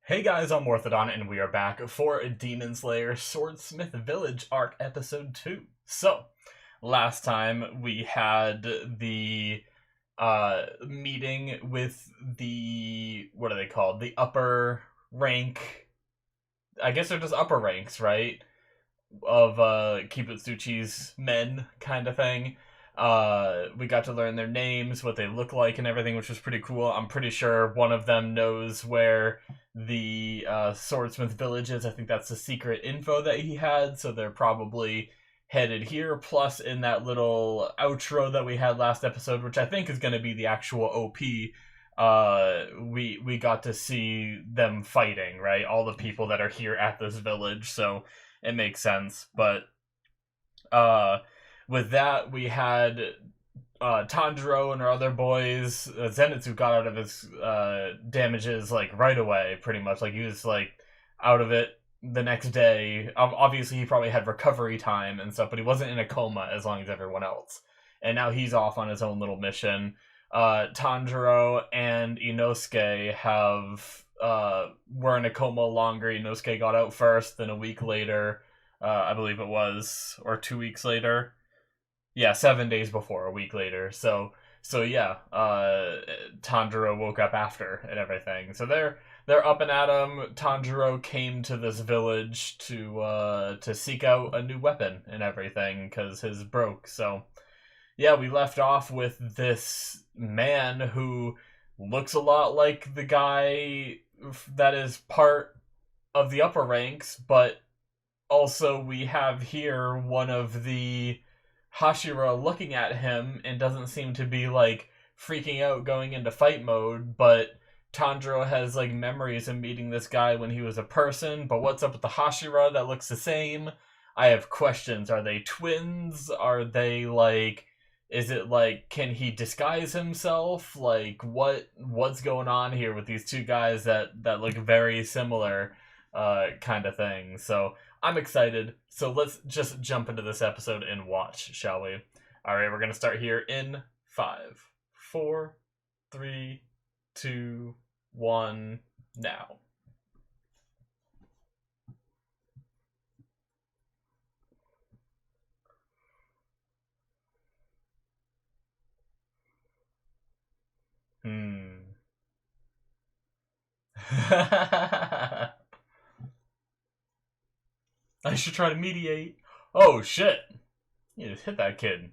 Hey guys, I'm Morthadon, and we are back for Demon Slayer Swordsmith Village Arc Episode 2. So, last time we had the meeting with the, what are they called? The upper rank, I guess they're just upper ranks, right? Of Kibutsuchi's men kind of thing. We got to learn their names, what they look like, and everything, which was pretty cool. I'm pretty sure one of them knows where the Swordsmith village is. I think that's the secret info that he had, so they're probably headed here. Plus, in that little outro that we had last episode, which I think is going to be the actual OP, we got to see them fighting, right? All the people that are here at this village, so it makes sense. But uh, with that, we had Tanjiro and our other boys. Zenitsu got out of his damages like right away, pretty much. Like he was like out of it the next day. Obviously, he probably had recovery time and stuff, but he wasn't in a coma as long as everyone else. And now he's off on his own little mission. Tanjiro and Inosuke have were in a coma longer. Inosuke got out first, then a week later, I believe it was, or 2 weeks later. Yeah, 7 days before, a week later. So yeah, Tanjiro woke up after and everything. So they're up and at him. Tanjiro came to this village to seek out a new weapon and everything because his broke. So yeah, we left off with this man who looks a lot like the guy that is part of the upper ranks, but also we have here one of the Hashira looking at him and doesn't seem to be like freaking out going into fight mode, but Tanjiro has like memories of meeting this guy when he was a person, but what's up with the Hashira that looks the same? I have questions. Are they twins? Are they like, is it like, can he disguise himself? Like what's going on here with these two guys that look very similar kind of thing. So I'm excited. So let's just jump into this episode and watch, shall we? All right, we're going to start here in 5, 4, 3, 2, 1, now. I should try to mediate. Oh, shit. You just hit that kid.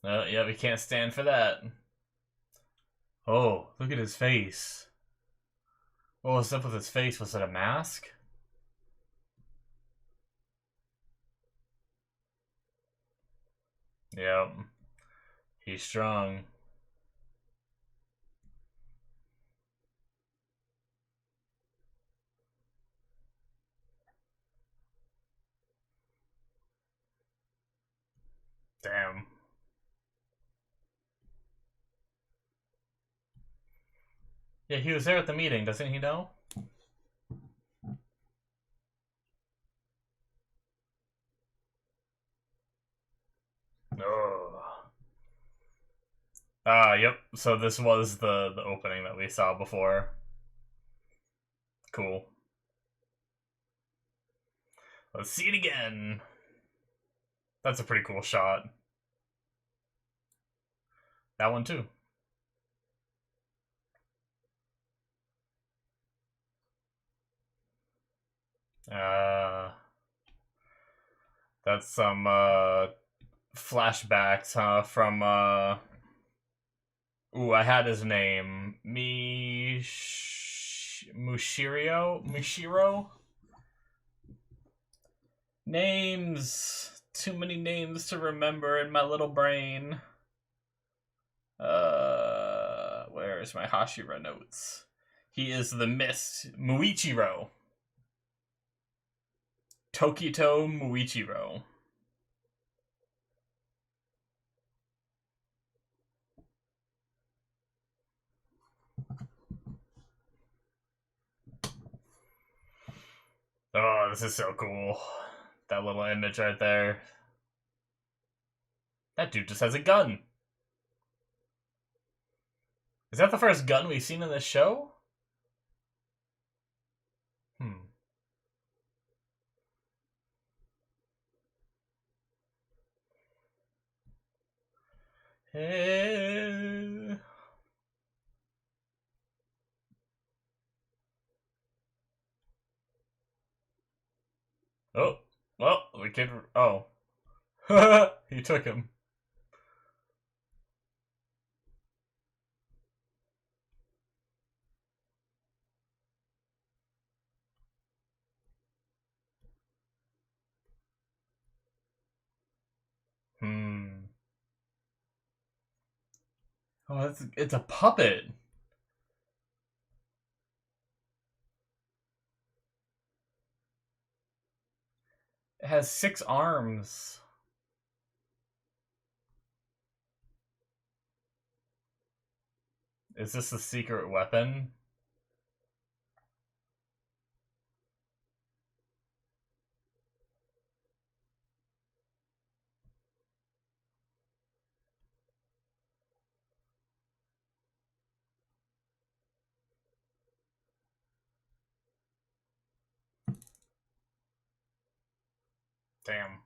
Yeah, we can't stand for that. Oh, look at his face. What was up with his face? Was it a mask? Yep. He's strong. Damn. Yeah, he was there at the meeting, doesn't he know? Oh. Yep. So this was the opening that we saw before. Cool. Let's see it again. That's a pretty cool shot. That one too. Uh, that's some flashbacks, huh? From ooh, I had his name. Mushiro? Names. Too many names to remember in my little brain. Where's my Hashira notes? He is the Mist. Muichiro. Tokito Muichiro. Oh, this is so cool. That little image right there. That dude just has a gun. Is that the first gun we've seen in this show? Hmm. Hey. Oh, well, the kid. Oh. He took him. Hmm. Oh, it's a puppet. It has 6 arms. Is this a secret weapon? Damn.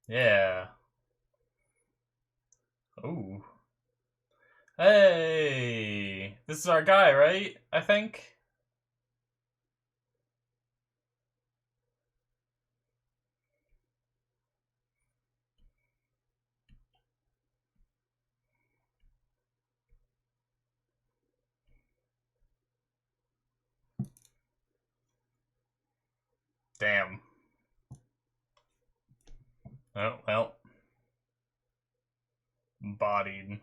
Yeah. Ooh. Hey, this is our guy, right? I think. Damn. Oh, well. Bodied.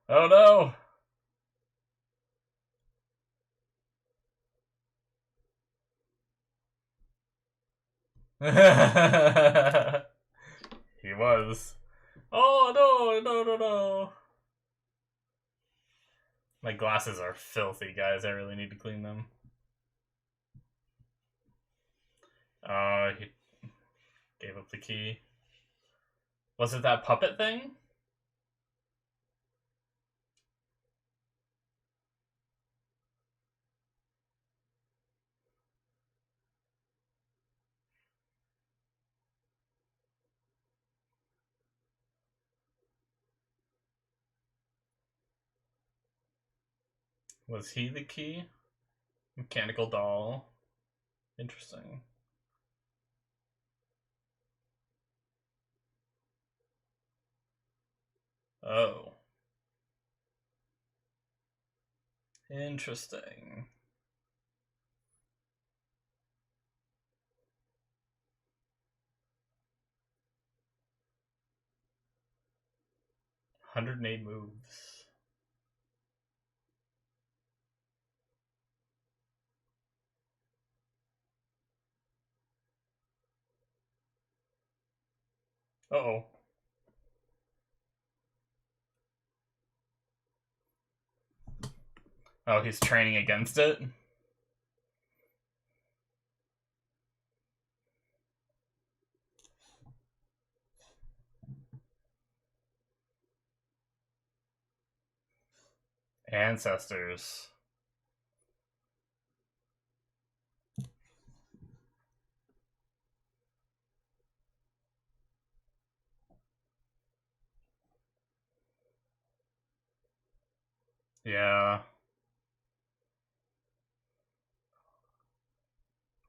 Oh no! He was. Oh no, no, no, no. My glasses are filthy, guys. I really need to clean them. He gave up the key. Was it that puppet thing? Was he the key? Mechanical doll. Interesting. Oh. Interesting. $108 moves. Uh-oh. Oh, he's training against it? Ancestors. Yeah.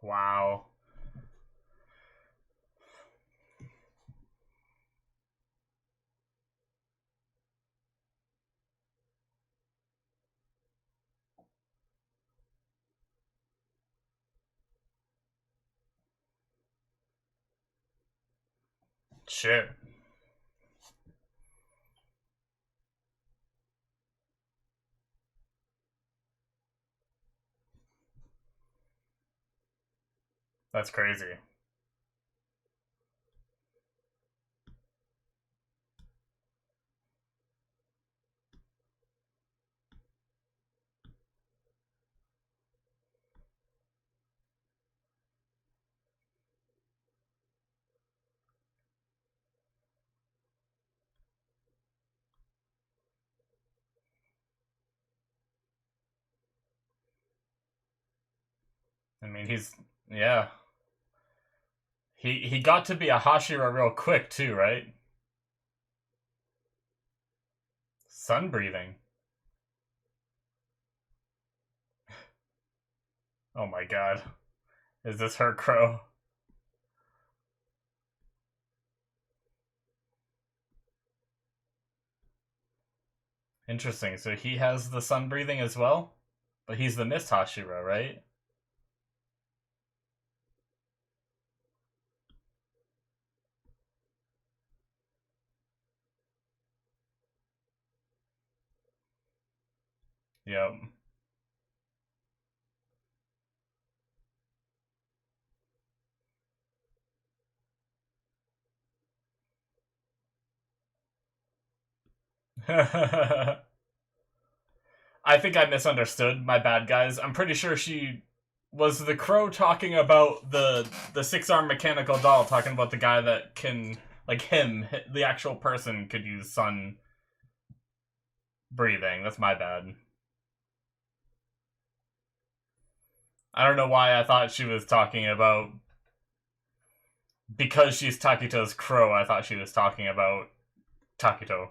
Wow. Shit. That's crazy. I mean, yeah. He got to be a Hashira real quick too, right? Sun breathing. Oh my god. Is this her crow? Interesting. So he has the sun breathing as well? But he's the Mist Hashira, right? Yep. I think I misunderstood. My bad, guys. I'm pretty sure she was the crow talking about the 6-arm mechanical doll, talking about the guy that can, like him, the actual person, could use sun breathing. That's my bad. I don't know why I thought she was talking about, because she's Takito's crow. I thought she was talking about Takito.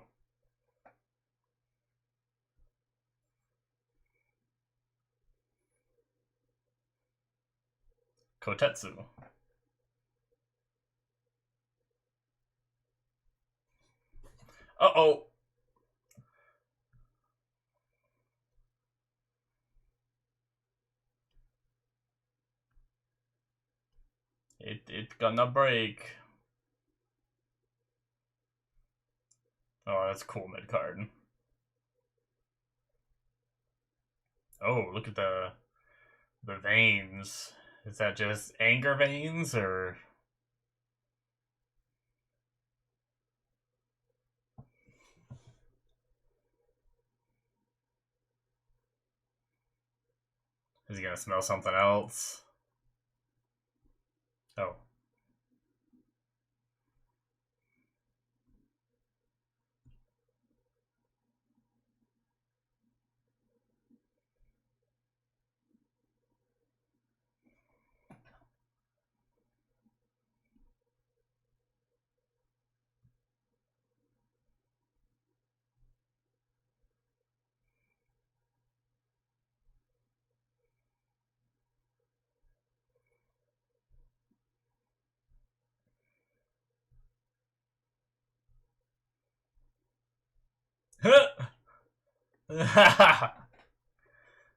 Kotetsu. Uh-oh. It's gonna break. Oh, that's cool mid card. Oh, look at the veins. Is that just anger veins or is he gonna smell something else? Oh.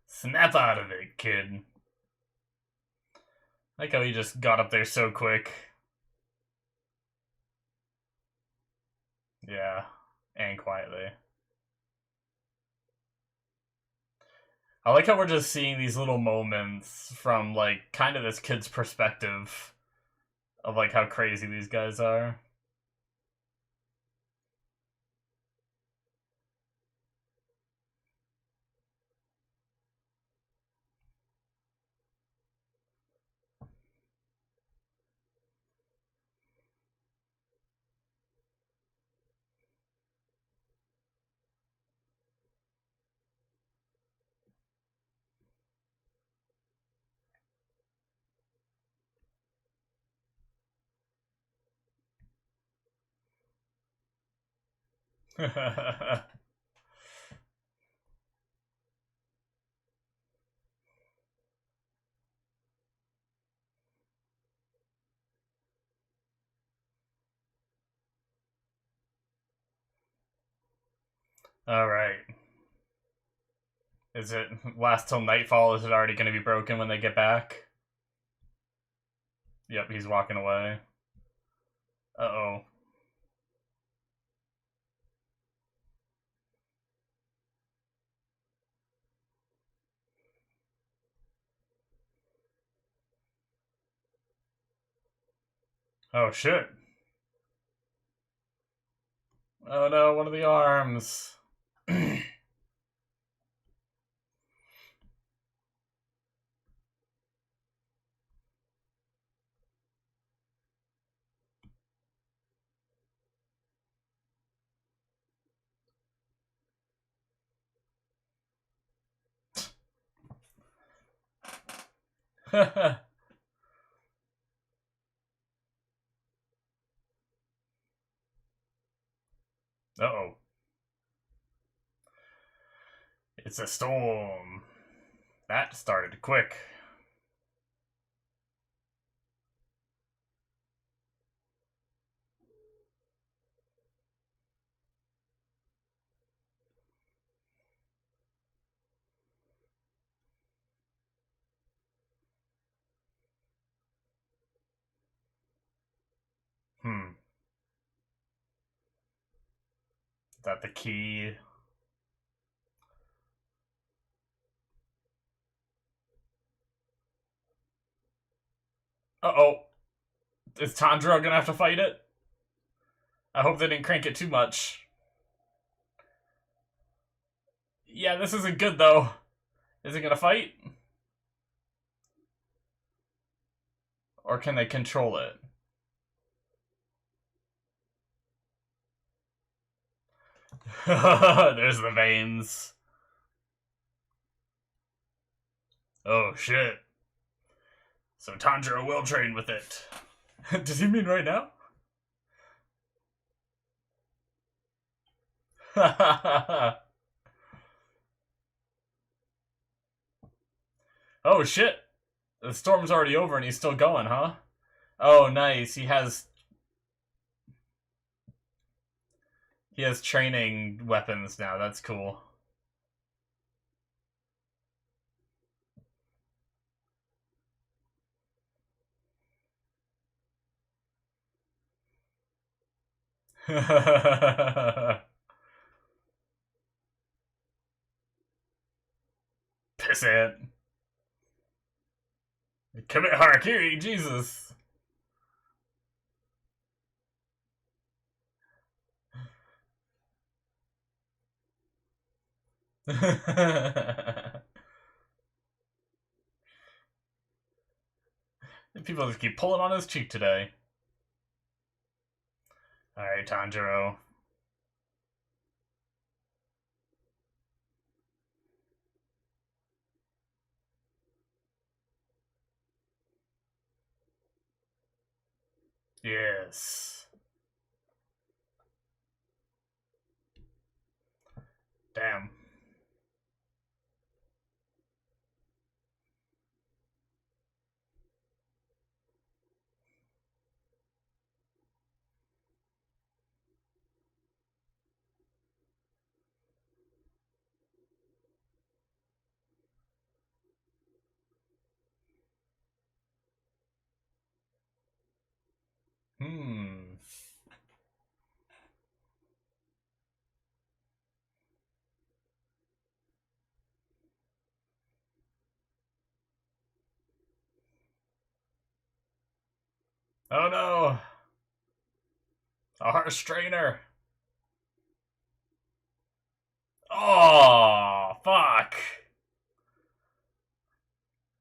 Snap out of it, kid. I like how he just got up there so quick. Yeah, and quietly. I like how we're just seeing these little moments from, like, kind of this kid's perspective of, like, how crazy these guys are. Alright. Is it last till nightfall? Is it already going to be broken when they get back? Yep, he's walking away. Uh-oh. Oh shit. Oh no, one of the arms. Uh-oh. It's a storm. That started quick. Hmm. Is that the key? Uh-oh. Is Tanjiro gonna have to fight it? I hope they didn't crank it too much. Yeah, this isn't good, though. Is it gonna fight? Or can they control it? There's the veins. Oh, shit. So Tanjiro will train with it. Does he mean right now? Oh, shit. The storm's already over and he's still going, huh? Oh, nice. He has training weapons now. That's cool. Pissant. Commit harakiri, Jesus. People just keep pulling on his cheek today. Alright, Tanjiro. Yes. Damn. Hmm. Oh no! A harsh strainer! Oh, fuck!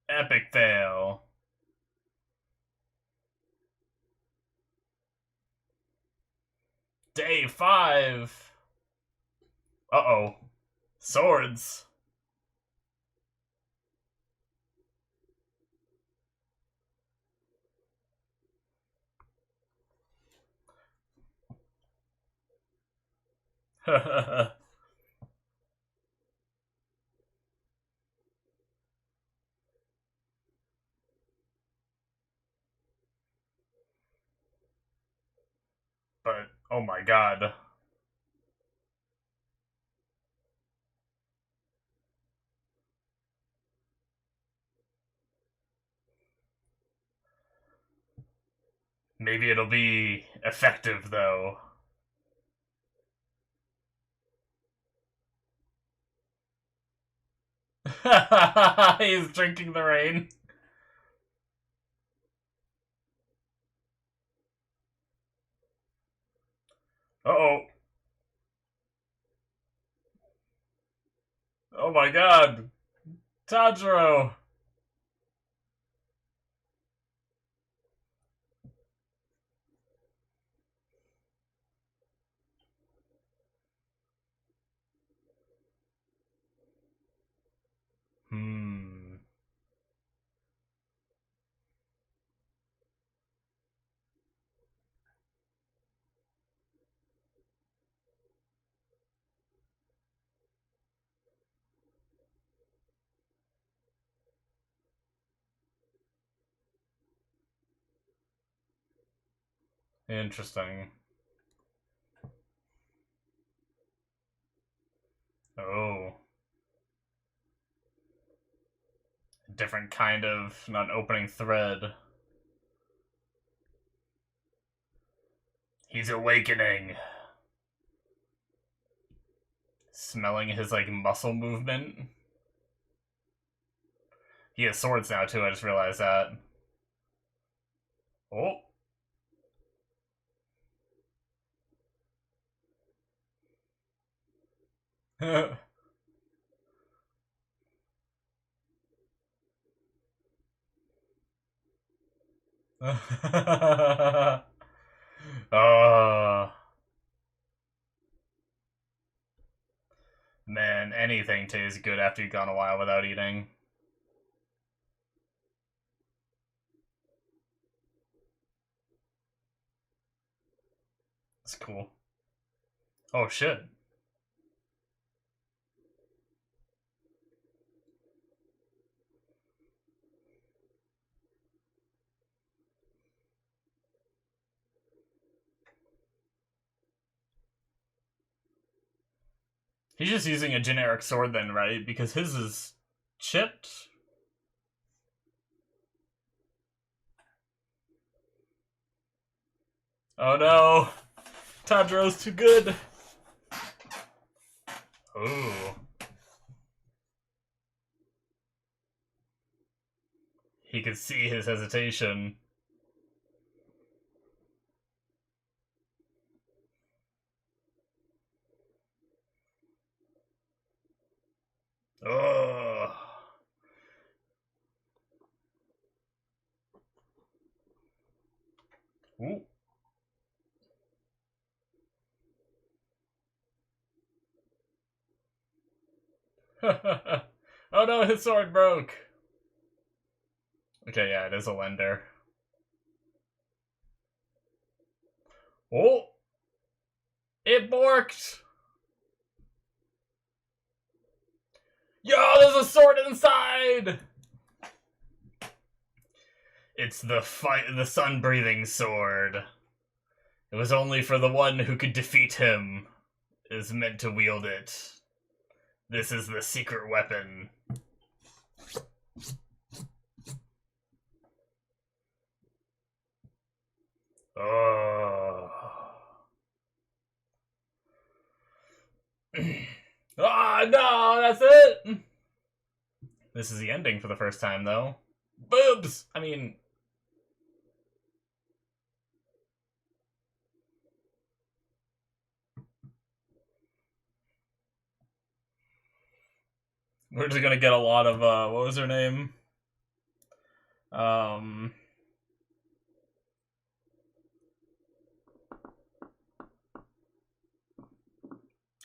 Epic fail. Day 5! Uh-oh. Swords! But, oh my god. Maybe it'll be effective, though. He's drinking the rain. Uh-oh. Oh my god. Tanjiro. Hmm. Interesting. Oh. Different kind of, not opening thread. He's awakening. Smelling his, like, muscle movement. He has swords now, too, I just realized that. Oh. Oh. Man, anything tastes good after you've gone a while without eating. It's cool. Oh, shit. He's just using a generic sword then, right? Because his is chipped? Oh no! Tanjiro's too good! Ooh. He could see his hesitation. Ugh. Ooh. Oh no, his sword broke! Okay, yeah, it is a lender. Oh! It borked! Yo, there's a sword inside! It's the sun-breathing sword. It was only for the one who could defeat him is meant to wield it. This is the secret weapon. Oh. Ah, no, that's it! This is the ending for the first time, though. Boobs! I mean... We're just gonna get a lot of, what was her name?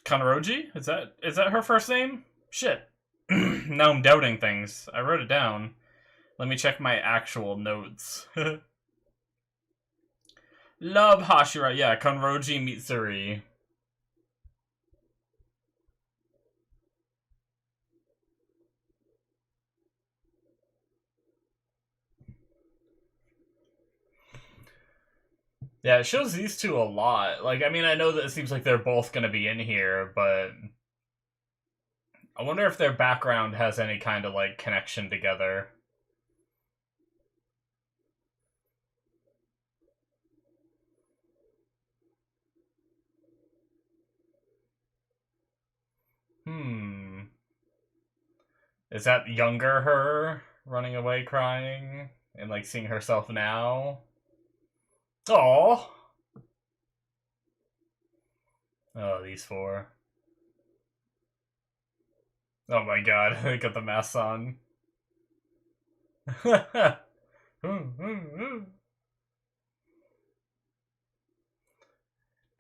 Kanroji? Is that her first name? Shit. Now I'm doubting things. I wrote it down. Let me check my actual notes. Love Hashira. Yeah, Kanroji Mitsuri. Yeah, it shows these two a lot. Like, I mean, I know that it seems like they're both gonna be in here, but... I wonder if their background has any kind of, like, connection together. Is that younger her running away crying and, like, seeing herself now? Aww. Oh, these four. Oh my god, they got the masks on.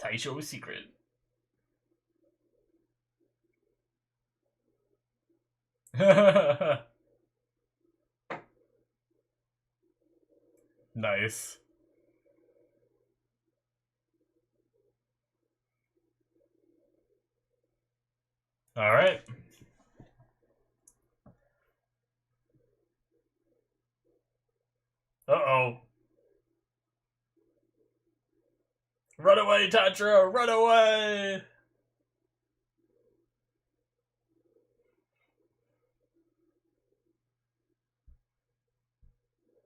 Taisho's secret. Nice. Alright. Uh-oh. Run away, Tanjiro! Run away!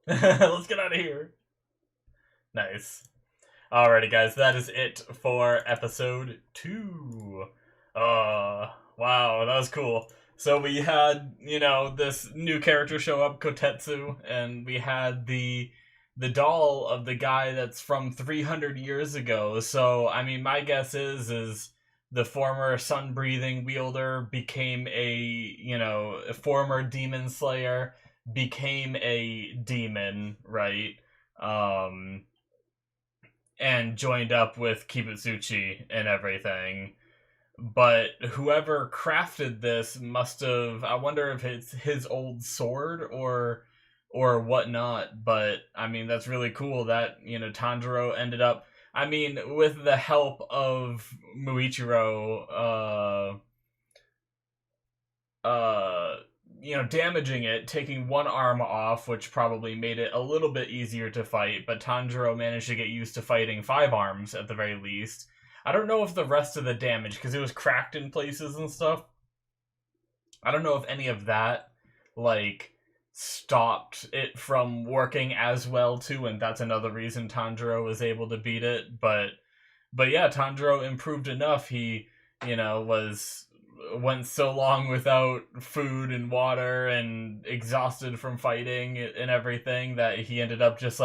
Let's get out of here. Nice. Alrighty, guys, that is it for episode 2. Wow, that was cool. So we had, this new character show up, Kotetsu, and we had the doll of the guy that's from 300 years ago. So, I mean, my guess is the former sun-breathing wielder became a former demon slayer, became a demon, right? And joined up with Kibutsuchi and everything. But whoever crafted this must have, I wonder if it's his old sword or whatnot. But I mean, that's really cool that Tanjiro ended up, I mean, with the help of Muichiro damaging it, taking one arm off, which probably made it a little bit easier to fight, but Tanjiro managed to get used to fighting 5 arms at the very least. I don't know if the rest of the damage, because it was cracked in places and stuff, I don't know if any of that, stopped it from working as well, too, and that's another reason Tanjiro was able to beat it, but yeah, Tanjiro improved enough. He, went so long without food and water and exhausted from fighting and everything that he ended up just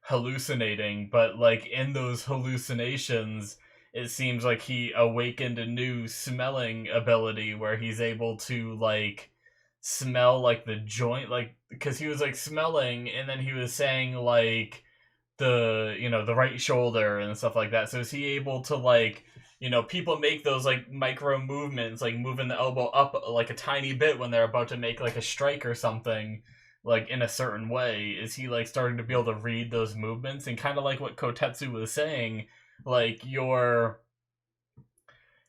hallucinating. But in those hallucinations, it seems like he awakened a new smelling ability where he's able to smell the joint, because he was smelling and then he was saying the right shoulder and stuff like that. So is he able to people make those micro movements, moving the elbow up a tiny bit when they're about to make a strike or something in a certain way? Is he starting to be able to read those movements? And kind of like what Kotetsu was saying,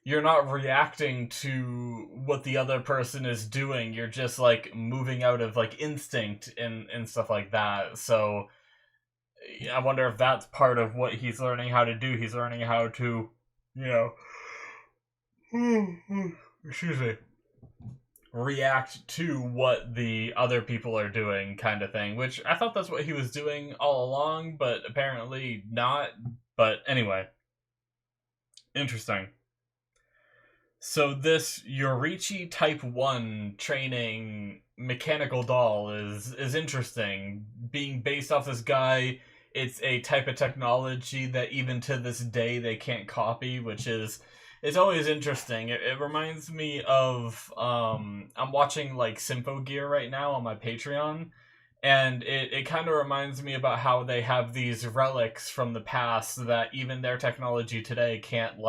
you're not reacting to what the other person is doing, you're just moving out of instinct and stuff like that. So I wonder if that's part of what he's learning how to do. He's learning how to, excuse me, react to what the other people are doing, kind of thing. Which I thought that's what he was doing all along, but apparently not. But anyway, interesting. So this Yorichi Type 1 training mechanical doll is interesting. Being based off this guy, it's a type of technology that even to this day they can't copy, which is, it's always interesting. It reminds me of, I'm watching Symphogear right now on my Patreon, and it kind of reminds me about how they have these relics from the past that even their technology today can't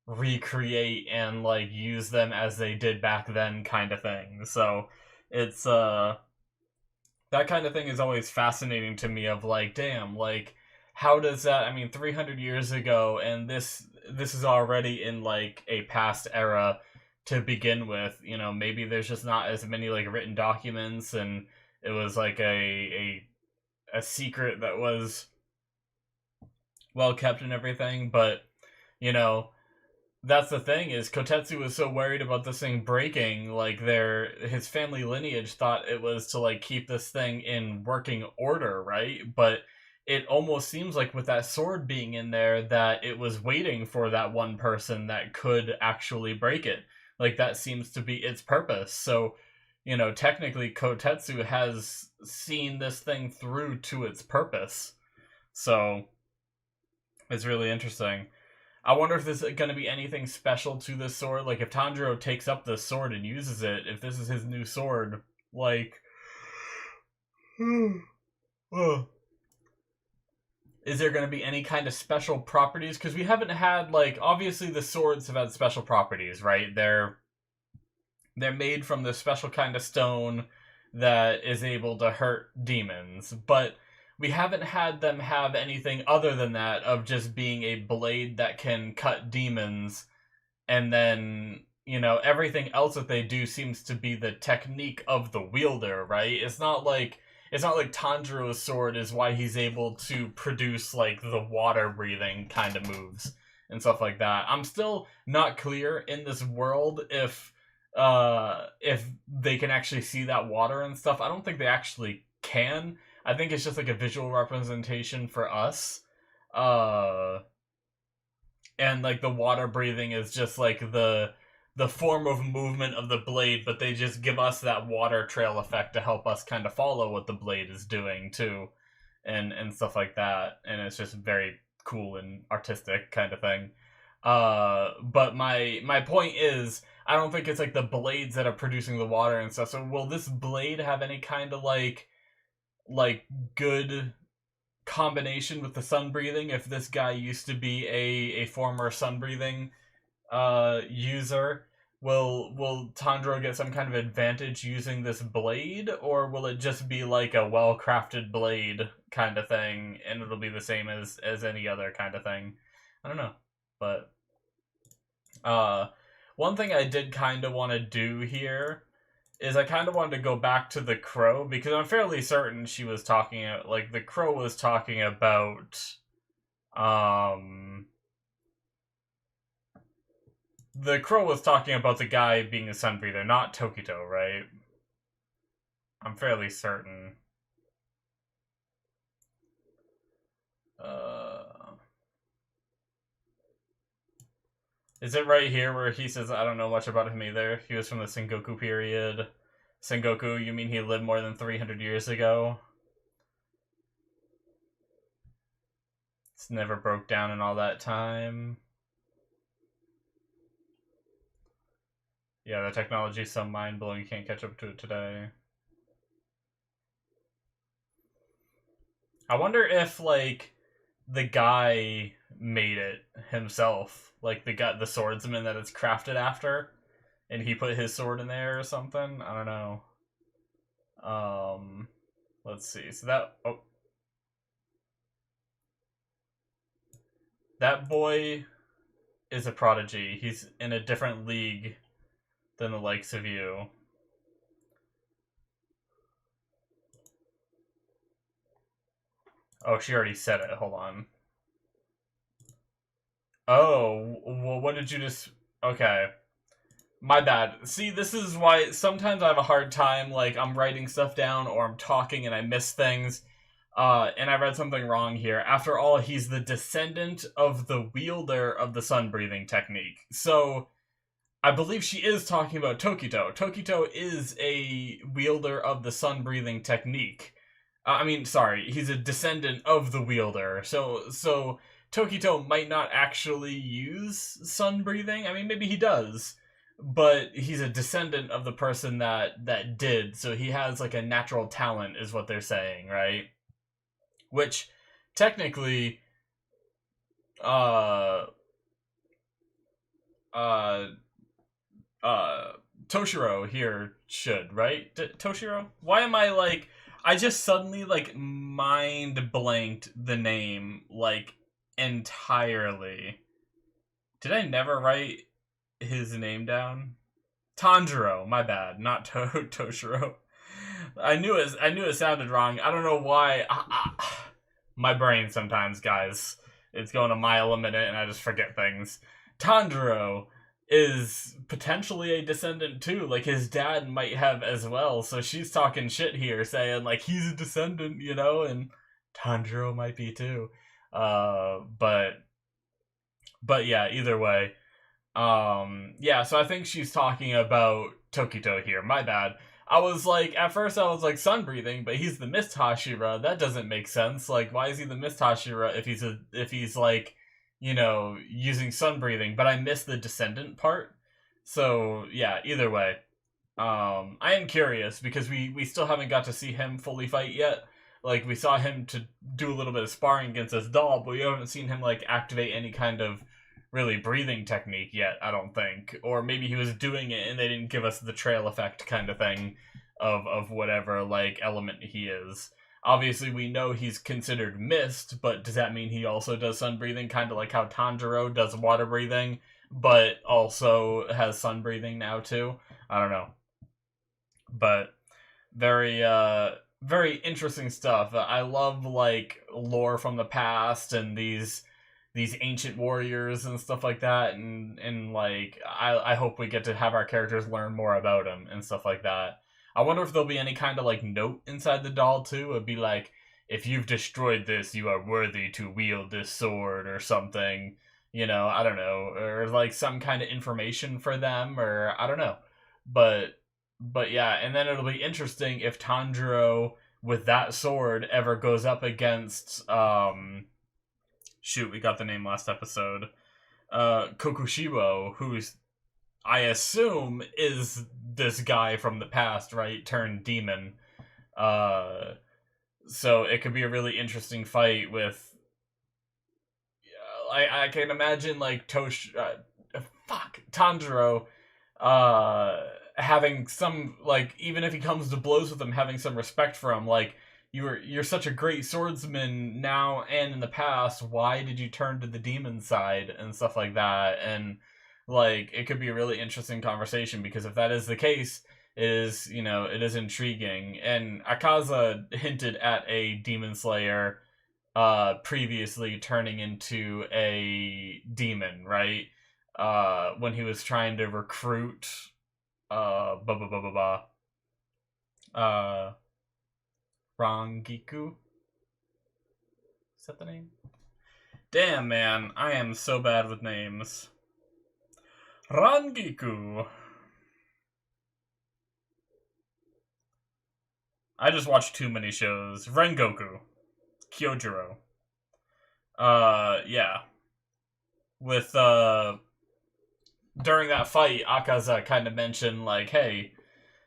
recreate and use them as they did back then, kind of thing. So it's that kind of thing is always fascinating to me, of damn, how does that, I mean, 300 years ago, and this is already in a past era to begin with. Maybe there's just not as many written documents, and it was a secret that was well kept and everything. But that's the thing, is Kotetsu was so worried about this thing breaking, his family lineage thought it was to keep this thing in working order, right? But it almost seems with that sword being in there that it was waiting for that one person that could actually break it. That seems to be its purpose. So, technically Kotetsu has seen this thing through to its purpose. So it's really interesting. I wonder if there's going to be anything special to this sword. Like, if Tanjiro takes up the sword and uses it, if this is his new sword, like... is there going to be any kind of special properties? Because we haven't had, like... Obviously, the swords have had special properties, right? They're made from this special kind of stone that is able to hurt demons. But we haven't had them have anything other than that of just being a blade that can cut demons. And then, you know, everything else that they do seems to be the technique of the wielder, right? It's not like Tanjiro's sword is why he's able to produce, like, the water-breathing kind of moves and stuff like that. I'm still not clear in this world if they can actually see that water and stuff. I don't think they actually can. I think it's just, like, a visual representation for us. And, like, the water-breathing is just, like, the form of movement of the blade, but they just give us that water trail effect to help us kind of follow what the blade is doing too, and stuff like that. And it's just very cool and artistic kind of thing. But my point is, I don't think it's like the blades that are producing the water and stuff. So will this blade have any kind of like good combination with the sun breathing? If this guy used to be a former sun breathing user, will Tanjiro get some kind of advantage using this blade, or will it just be like a well-crafted blade kind of thing and it'll be the same as any other kind of thing? I don't know. But one thing I did kind of want to do here is I kind of wanted to go back to the crow, because I'm fairly certain she was talking, like, the crow was talking about the crow was talking about the guy being a sun breather, not Tokito, right? I'm fairly certain. Is it right here where he says, I don't know much about him either? He was from the Sengoku period. Sengoku, you mean he lived more than 300 years ago? It's never broke down in all that time. Yeah, the technology is so mind-blowing you can't catch up to it today. I wonder if, like, the guy made it himself. Like, the swordsman that it's crafted after, and he put his sword in there or something. I don't know. Let's see. So that boy is a prodigy. He's in a different league than the likes of you. Oh, she already said it. Hold on. Oh, well, what did you just... Okay. My bad. See, this is why sometimes I have a hard time, like, I'm writing stuff down or I'm talking and I miss things. And I read something wrong here. After all, he's the descendant of the wielder of the sun-breathing technique. So, I believe she is talking about Tokito. Tokito is a wielder of the sun-breathing technique. He's a descendant of the wielder. So Tokito might not actually use sun-breathing. I mean, maybe he does. But he's a descendant of the person that did. So he has, like, a natural talent, is what they're saying, right? Which, technically, Toshiro here should, right? Toshiro? Why am I, like... I just suddenly, like, mind blanked the name, like, entirely. Did I never write his name down? Tanjiro, my bad, not Toshiro. I knew it sounded wrong. I don't know why. My brain sometimes, guys. It's going a mile a minute and I just forget things. Tanjiro is potentially a descendant too. Like, his dad might have as well. So she's talking shit here, saying, like, he's a descendant, you know, and Tanjiro might be too. But yeah, either way. Yeah, so I think she's talking about Tokito here. My bad. I was like, at first I was like, sun breathing, but he's the Mist Hashira. That doesn't make sense. Like, why is he the Mist Hashira if he's like, using sun breathing, but I missed the descendant part. So yeah, either way, I am curious because we still haven't got to see him fully fight yet. Like, we saw him to do a little bit of sparring against his doll, but we haven't seen him like activate any kind of really breathing technique yet, I don't think. Or maybe he was doing it and they didn't give us the trail effect kind of thing of whatever like element he is. Obviously, we know he's considered mist, but does that mean he also does sun breathing, kind of like how Tanjiro does water breathing, but also has sun breathing now too? I don't know. But very very interesting stuff. I love like lore from the past and these ancient warriors and stuff like that, and like I hope we get to have our characters learn more about them and stuff like that. I wonder if there'll be any kind of like note inside the doll too. It'd be like, if you've destroyed this, you are worthy to wield this sword or something. I don't know, or like some kind of information for them, or I don't know. But yeah, and then it'll be interesting if Tanjiro with that sword ever goes up against shoot, we got the name last episode. Kokushibo, who's I assume is this guy from the past, right? Turned demon. So it could be a really interesting fight with. I can imagine like Tanjiro, having some like, even if he comes to blows with him, having some respect for him. Like, you're such a great swordsman now and in the past. Why did you turn to the demon side and stuff like that? And like, it could be a really interesting conversation, because if that is the case, it is intriguing. And Akaza hinted at a demon slayer previously turning into a demon, right? When he was trying to recruit Rangiku? Is that the name? Damn, man, I am so bad with names. Rangiku. I just watched too many shows. Rengoku. Kyojuro. Yeah. With, during that fight, Akaza kind of mentioned, like, hey,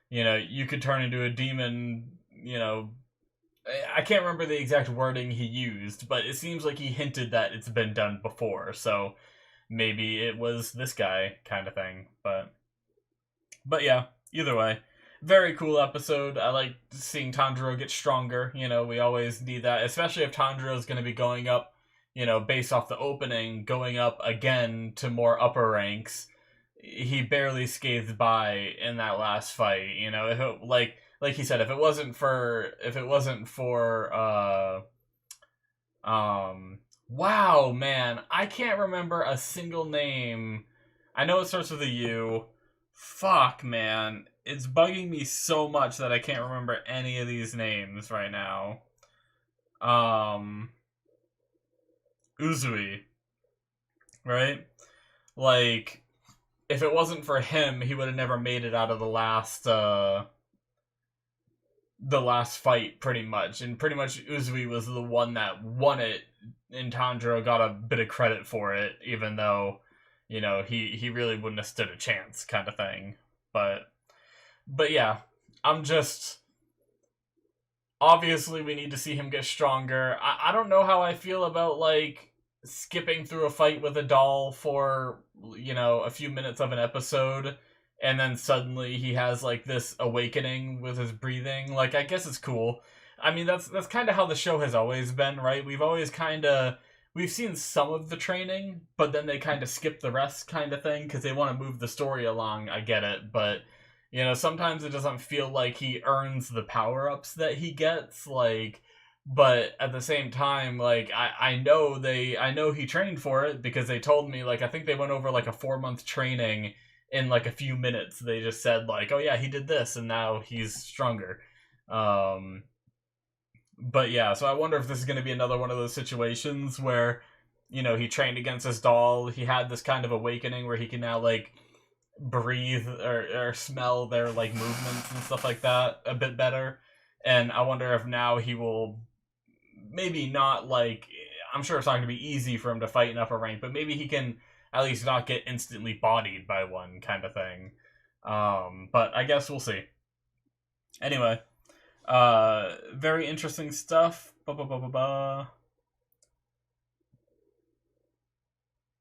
you could turn into a demon, I can't remember the exact wording he used, but it seems like he hinted that it's been done before, so maybe it was this guy kind of thing. But yeah, either way, very cool episode. I like seeing Tanjiro get stronger. We always need that, especially if Tanjiro is going to be going up, based off the opening, going up again to more upper ranks. He barely scathed by in that last fight. If it, like he said, if it wasn't for wow, man, I can't remember a single name. I know it starts with a U. Fuck, man, it's bugging me so much that I can't remember any of these names right now. Uzui, right? Like, if it wasn't for him, he would have never made it out of the last fight, pretty much. And pretty much Uzui was the one that won it, and Tanjiro got a bit of credit for it, even though, he really wouldn't have stood a chance, kind of thing. But yeah, I'm just... Obviously, we need to see him get stronger. I don't know how I feel about, like, skipping through a fight with a doll for, a few minutes of an episode, and then suddenly he has, like, this awakening with his breathing. Like, I guess it's cool. I mean, that's kind of how the show has always been, right? We've seen some of the training, but then they kind of skip the rest, kind of thing, because they want to move the story along. I get it, but sometimes it doesn't feel like he earns the power-ups that he gets, like, but at the same time, like, I know he trained for it, because they told me, like, I think they went over, like, a 4-month training in, like, a few minutes. They just said, like, oh yeah, he did this, and now he's stronger. But yeah, so I wonder if this is going to be another one of those situations where, he trained against his doll, he had this kind of awakening where he can now, like, breathe or smell their, like, movements and stuff like that a bit better. And I wonder if now he will maybe not, like, I'm sure it's not going to be easy for him to fight in upper rank, but maybe he can at least not get instantly bodied by one kind of thing. But I guess we'll see. Anyway, very interesting stuff.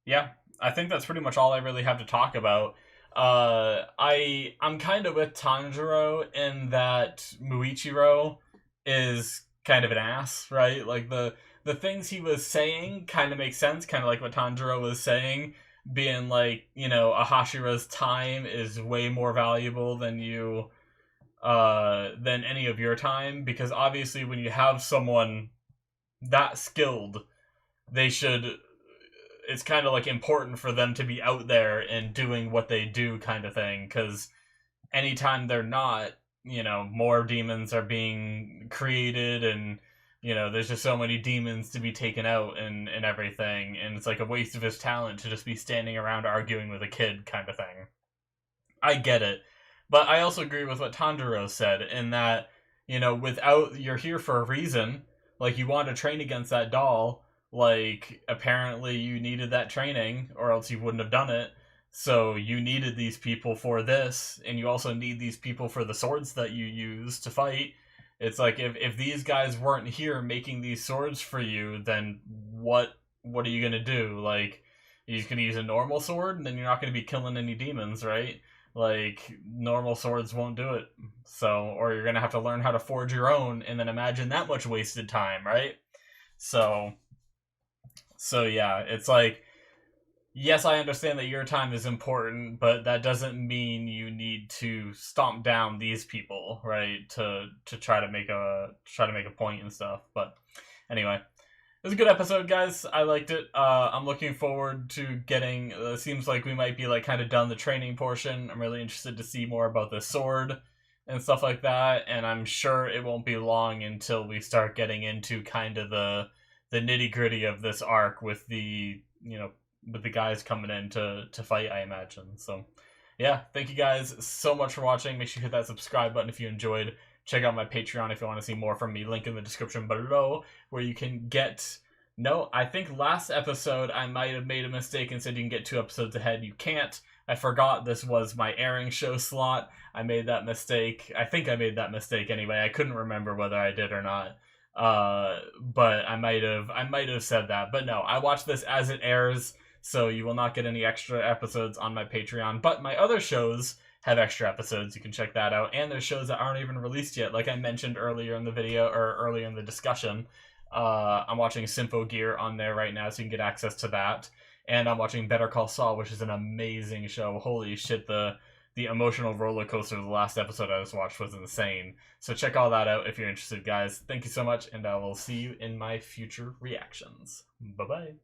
Yeah, I think that's pretty much all I really have to talk about. I'm kind of with Tanjiro in that Muichiro is kind of an ass, right? Like the things he was saying kind of make sense, kind of like what Tanjiro was saying, being like, you know, Ahashira's time is way more valuable than than any of your time, because obviously when you have someone that skilled, they should, it's kind of like important for them to be out there and doing what they do kind of thing, because anytime they're not, you know, more demons are being created, and you know, there's just so many demons to be taken out and everything, and it's like a waste of his talent to just be standing around arguing with a kid kind of thing. I get it, but I also agree with what Tanjiro said in that, you know, without, you're here for a reason. Like, you want to train against that doll, like, apparently you needed that training, or else you wouldn't have done it. So you needed these people for this, and you also need these people for the swords that you use to fight. It's like, if these guys weren't here making these swords for you, then what are you gonna do? Like, you're just gonna use a normal sword, and then you're not gonna be killing any demons, right? Like, normal swords won't do it. So, or you're gonna have to learn how to forge your own, and then imagine that much wasted time, right? So yeah, it's like, yes, I understand that your time is important, but that doesn't mean you need to stomp down these people, right? To try to make a point and stuff. But anyway, it was a good episode, guys. I liked it. I'm looking forward to getting. Seems like we might be like kind of done the training portion. I'm really interested to see more about the sword and stuff like that. And I'm sure it won't be long until we start getting into kind of the nitty gritty of this arc with the, you know, with the guys coming in to fight, I imagine. So yeah, thank you guys so much for watching. Make sure you hit that subscribe button if you enjoyed. Check out my Patreon if you want to see more from me. Link in the description below, where you can get... No, I think last episode I might have made a mistake and said you can get 2 episodes ahead. You can't. I forgot this was my airing show slot. I made that mistake. I think I made that mistake anyway. I couldn't remember whether I did or not. But I might have said that. But no, I watch this as it airs, so you will not get any extra episodes on my Patreon. But my other shows have extra episodes. You can check that out. And there's shows that aren't even released yet. Like I mentioned earlier in the video, or earlier in the discussion, I'm watching Symphogear on there right now, so you can get access to that. And I'm watching Better Call Saul, which is an amazing show. Holy shit, the emotional roller coaster of the last episode I just watched was insane. So check all that out if you're interested, guys. Thank you so much, and I will see you in my future reactions. Bye-bye.